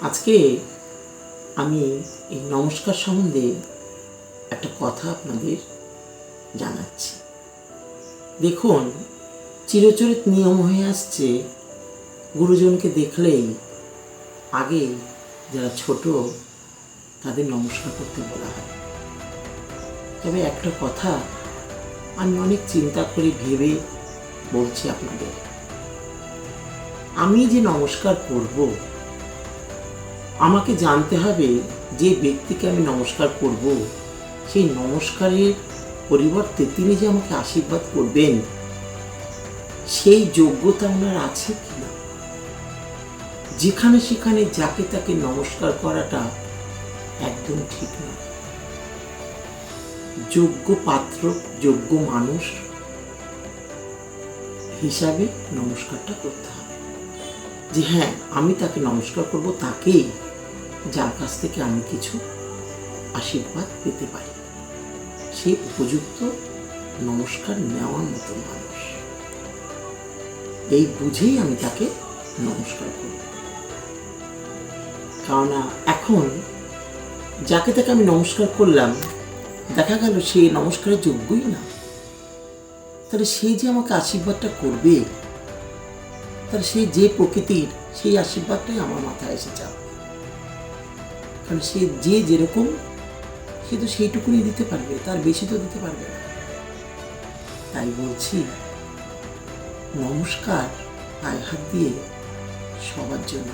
আজকে আমি এই নমস্কার সম্বন্ধে একটা কথা আপনাদের জানাচ্ছি। দেখুন, চিরচরিত নিয়ম হয়ে আসছে, গুরুজনকে দেখলেই আগে যারা ছোট তাদের নমস্কার করতে বলা হয়। তবে একটা কথা আমি অনেক চিন্তা করে ভেবে বলছি আপনাদের, আমি যে নমস্কার করব, আমাকে জানতে হবে যে ব্যক্তিকে আমি নমস্কার করব সেই নমস্কারের পরিবর্তে তিনি যে আমাকে আশীর্বাদ করবেন সেই যোগ্যতা ওনার আছে কিনা। যেখানে সেখানে যাকে তাকে নমস্কার করাটা একদম ঠিক না। যোগ্য পাত্র, যোগ্য মানুষ হিসাবে নমস্কারটা করতে হবে। যে হ্যাঁ, আমি তাকে নমস্কার করব, তাকেই যার কাছ থেকে আমি কিছু আশীর্বাদ পেতে পারি, সে উপযুক্ত নমস্কার নেওয়ার মতো মানুষ, এই বুঝেই আমি তাকে নমস্কার করব। কারণ এখন যাকে তাকে আমি নমস্কার করলাম, দেখা গেল সে নমস্কারের যোগ্যই না, তাহলে সে যে আমাকে আশীর্বাদটা করবে, তাহলে সে যে প্রকৃতির সেই আশীর্বাদটাই আমার মাথায় এসে যাবে। কারণ সে যে যেরকম, সে তো সেইটুকুনি দিতে পারবে, তার বেশি তো দিতে পারবে না। তাই বলছি, নমস্কার পায়ে হাত দিয়ে সবার জন্য।